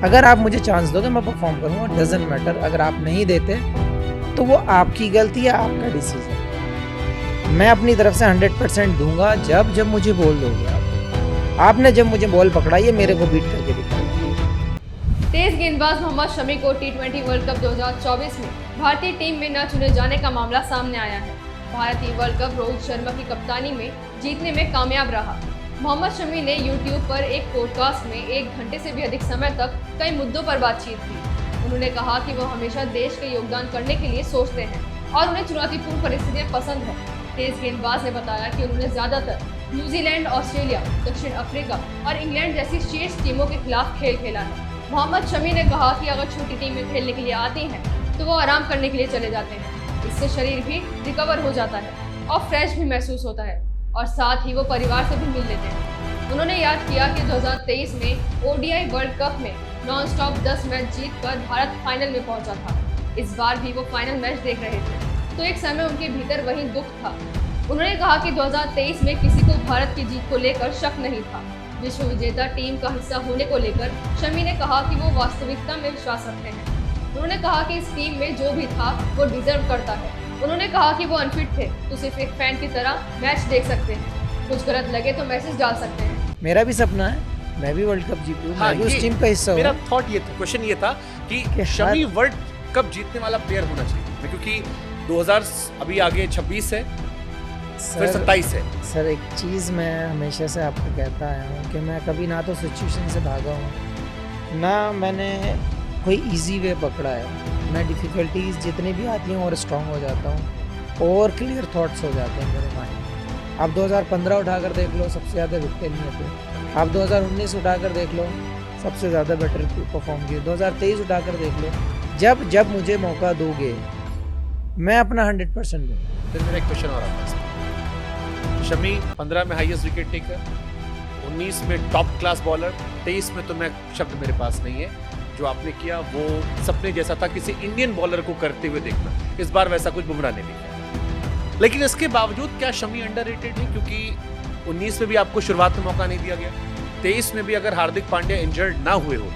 अगर आप मुझे चांस दोगे मैं परफॉर्म करूँगा, डजेंट मैटर। अगर आप नहीं देते तो वो आपकी गलती है, आपका डिसीजन। मैं अपनी तरफ से 100% दूंगा जब जब मुझे बॉल दोगे आप। आपने जब मुझे बॉल पकड़ा ये मेरे को बीट करके दिखाया। तेज गेंदबाज मोहम्मद शमी को T20 वर्ल्ड कप 2024 में भारतीय टीम में न चुने जाने का मामला सामने आया है। भारतीय वर्ल्ड कप रोहित शर्मा की कप्तानी में जीतने में कामयाब रहा। मोहम्मद शमी ने YouTube पर एक पॉडकास्ट में 1 घंटे से भी अधिक समय तक कई मुद्दों पर बातचीत की। उन्होंने कहा कि वो हमेशा देश के योगदान करने के लिए सोचते हैं और उन्हें चुनौतीपूर्ण परिस्थितियां पसंद है। तेज गेंदबाज ने बताया कि उन्होंने ज्यादातर न्यूजीलैंड, ऑस्ट्रेलिया, दक्षिण अफ्रीका और इंग्लैंड जैसी शीर्ष टीमों के खिलाफ खेल खेला है। मोहम्मद शमी ने कहा कि अगर छोटी टीम में खेलने के लिए आती हैं तो वो आराम करने के लिए चले जाते हैं। इससे शरीर भी रिकवर हो जाता है और फ्रेश भी महसूस होता है और साथ ही वो परिवार से भी मिल लेते हैं। उन्होंने याद किया कि 2023 में ODI वर्ल्ड कप में नॉन स्टॉप 10 मैच जीतकर भारत फाइनल में पहुंचा था। इस बार भी वो फाइनल मैच देख रहे थे तो एक समय उनके भीतर वही दुख था। उन्होंने कहा कि 2023 में किसी को भारत की जीत को लेकर शक नहीं था। विश्व विजेता टीम का हिस्सा होने को लेकर शमी ने कहा कि वो वास्तविकता में विश्वास रखते हैं। उन्होंने कहा कि इस टीम में जो भी था वो डिजर्व करता है। उन्होंने कहा कि वो अनफिट थे तो सिर्फ एक फैन की तरह मैच देख सकते हैं, कुछ गलत लगे तो मैसेज डाल सकते हैं। मेरा भी सपना है मैं भी वर्ल्ड कप जीतूं, हाँ, मैं भी उस टीम का हिस्सा हूँ। मेरा थॉट ये था, क्वेश्चन ये था कि शमी वर्ल्ड कप जीतने वाला प्लेयर होना चाहिए, क्योंकि 2000 अभी आगे 26 है, फिर 27 है। सर एक चीज़ मैं हमेशा से आपको कहता आया हूँ कि मैं कभी ना तो सिचुएशन से भागा हूँ ना मैंने कोई इजी वे पकड़ा है। मैं डिफ़िकल्टीज जितनी भी आती हैं और स्ट्रांग हो जाता हूँ और क्लियर थॉट्स हो जाते हैं मेरे माइंड। आप 2015 उठाकर देख लो, सबसे ज़्यादा विकेट लिए थे। आप 2019 उठाकर देख लो, सबसे ज़्यादा बेटर परफॉर्म किए। 2023 उठाकर देख लो। जब जब मुझे मौका दोगे मैं अपना 100% दूँगा। फिर मेरा एक क्वेश्चन और आता है। शमी 15 में हाईएस्ट विकेट टेकर, 19 में टॉप क्लास बॉलर, 23 में तो मैं शब्द मेरे पास नहीं है। जो आपने किया वो सपने जैसा था किसी इंडियन बॉलर को करते हुए देखना। इस बार वैसा कुछ बुमराह ने नहीं किया, लेकिन इसके बावजूद क्या शमी अंडररेटेड है? क्योंकि 19 में भी आपको शुरुआत में मौका नहीं दिया गया, 23 में भी अगर हार्दिक पांड्या इंजर्ड ना हुए हो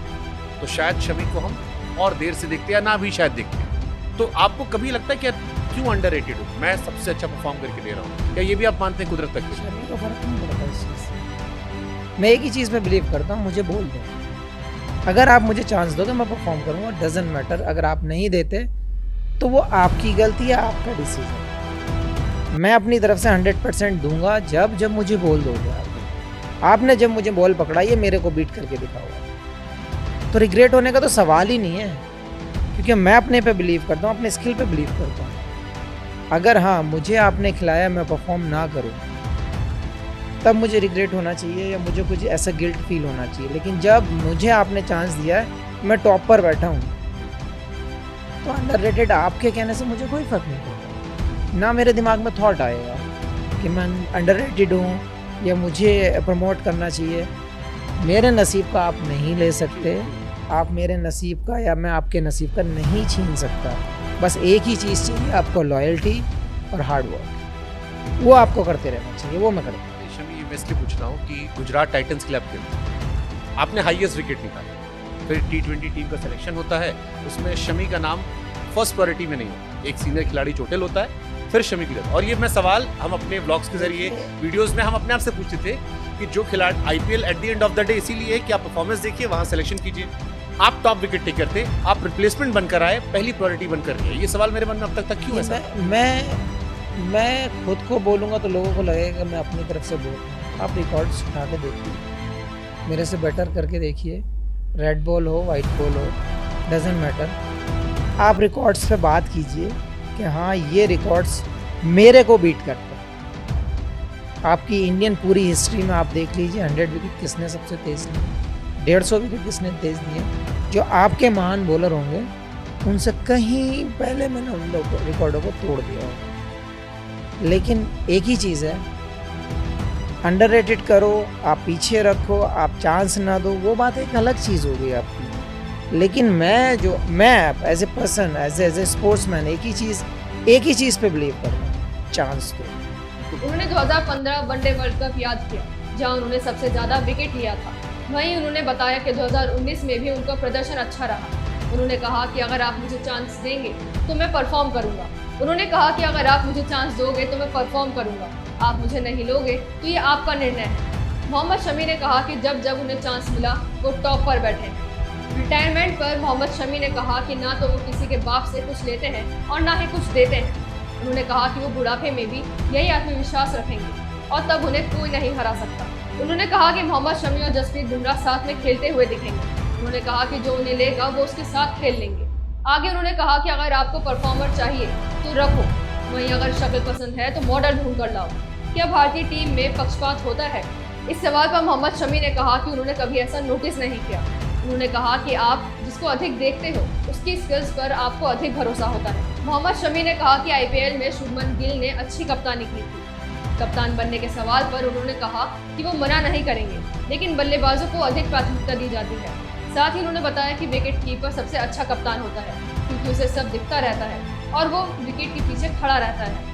तो शायद शमी को हम और देर से देखते या ना भी शायद देखते। तो आपको कभी लगता है कि क्यों अंडररेटेड हूँ, मैं सबसे अच्छा परफॉर्म करके दे रहा हूँ, क्या ये भी आप मानते हैं कुदरत तक? शमी को फर्क नहीं पड़ता इस चीज़ से। मैं एक ही चीज़ पे बिलीव करता हूँ, मुझे बोल दो। अगर आप मुझे चांस दोगे मैं परफॉर्म करूँगा, डजेंट मैटर। अगर आप नहीं देते तो वो आपकी गलती है, आपका डिसीजन। मैं अपनी तरफ से 100% दूंगा जब जब मुझे बॉल दोगे आप। आपने जब मुझे बॉल पकड़ा ये मेरे को बीट करके दिखाओगे तो रिग्रेट होने का तो सवाल ही नहीं है, क्योंकि मैं अपने पे बिलीव करता हूँ, अपने स्किल पे बिलीव करता हूँ। अगर हाँ मुझे आपने खिलाया मैं परफॉर्म ना करूँ तब मुझे रिग्रेट होना चाहिए या मुझे कुछ ऐसा गिल्ट फील होना चाहिए। लेकिन जब मुझे आपने चांस दिया है, मैं टॉप पर बैठा हूँ, तो अंडररेटेड आपके कहने से मुझे कोई फर्क नहीं पड़ता। ना मेरे दिमाग में थॉट आएगा कि मैं अंडररेटेड हूँ या मुझे प्रमोट करना चाहिए। मेरे नसीब का आप नहीं ले सकते, आप मेरे नसीब का या मैं आपके नसीब का नहीं छीन सकता। बस एक ही चीज़ चाहिए आपको, लॉयल्टी और हार्ड वर्क। वो आपको करते रहना चाहिए, वो मैं करता हूँ। शमी मैं इसलिए पूछ रहा हूँ कि गुजरात टाइटंस के लिए आप खेलते, आपने हाईएस्ट विकेट निकाला, फिर T20 टीम का सिलेक्शन होता है, उसमें शमी का नाम फर्स्ट प्रायोरिटी में नहीं होता। एक सीनियर खिलाड़ी चोटिल होता है, फिर शमी की जाता। और ये मैं सवाल हम अपने ब्लॉग्स के जरिए वीडियोस में हम अपने आप से पूछते थे कि जो खिलाड़ी IPL at the end of the day इसीलिए कि आप परफॉर्मेंस देखिए, वहाँ सिलेक्शन कीजिए। आप टॉप विकेट टेकर थे, आप रिप्लेसमेंट बनकर आए, पहली प्रायोरिटी बनकर रही है। ये सवाल मेरे मन में अब तक क्यों है? मैं खुद को बोलूँगा तो लोगों को लगेगा मैं अपनी तरफ से बोल रहा हूँ। आप रिकॉर्ड्स उठा के देखिए, मेरे से बेटर करके देखिए। रेड बॉल हो, वाइट बॉल हो, डजेंट मैटर। आप रिकॉर्ड्स पे बात कीजिए कि हाँ ये रिकॉर्ड्स मेरे को बीट करते हैं। आपकी इंडियन पूरी हिस्ट्री में आप देख लीजिए 100 विकेट किसने सबसे तेज़ लिए, 150 विकेट किसने तेज़ दिए। जो आपके महान बॉलर होंगे उनसे कहीं पहले मैंने उन रिकॉर्डों को तोड़ दिया होगा। लेकिन एक ही चीज़ है, अंडररेटेड करो, आप पीछे रखो, आप चांस ना दो, वो बात एक अलग चीज़ हो गई आपकी। लेकिन मैं as a person, as a sportsman एक ही चीज़ पे बिलीव करता हूँ, चांस को। उन्होंने 2015 वनडे वर्ल्ड कप याद किया जहां उन्होंने सबसे ज्यादा विकेट लिया था। वहीं उन्होंने बताया कि 2019 में भी उनका प्रदर्शन अच्छा रहा। उन्होंने कहा कि अगर आप मुझे चांस देंगे तो मैं परफॉर्म करूंगा। उन्होंने कहा कि अगर आप मुझे चांस दोगे तो मैं परफॉर्म करूंगा, आप मुझे नहीं लोगे तो ये आपका निर्णय है। मोहम्मद शमी ने कहा कि जब जब उन्हें चांस मिला वो टॉप पर बैठे हैं। रिटायरमेंट पर मोहम्मद शमी ने कहा कि ना तो वो किसी के बाप से कुछ लेते हैं और ना ही कुछ देते हैं। उन्होंने कहा कि वो बुढ़ापे में भी यही आत्मविश्वास रखेंगे और तब उन्हें कोई नहीं हरा सकता। उन्होंने कहा कि मोहम्मद शमी और जसप्रीत बुमराह साथ में खेलते हुए दिखेंगे। उन्होंने कहा कि जो उन्हें लेगा वो उसके साथ खेल लेंगे। आगे उन्होंने कहा कि अगर आपको परफॉर्मर चाहिए तो रखो, वहीं अगर शक्ल पसंद है तो मॉडल ढूंढ कर लाओ। क्या भारतीय टीम में पक्षपात होता है? इस सवाल पर मोहम्मद शमी ने कहा कि उन्होंने कभी ऐसा नोटिस नहीं किया। उन्होंने कहा कि आप जिसको अधिक देखते हो उसकी स्किल्स पर आपको अधिक भरोसा होता है। मोहम्मद शमी ने कहा कि आईपीएल में शुभमन गिल ने अच्छी कप्तानी की थी। कप्तान बनने के सवाल पर उन्होंने कहा कि वो मना नहीं करेंगे, लेकिन बल्लेबाजों को अधिक प्राथमिकता दी जाती है। साथ ही उन्होंने बताया कि विकेट कीपर सबसे अच्छा कप्तान होता है क्योंकि उसे सब दिखता रहता है और वो विकेट के पीछे खड़ा रहता है।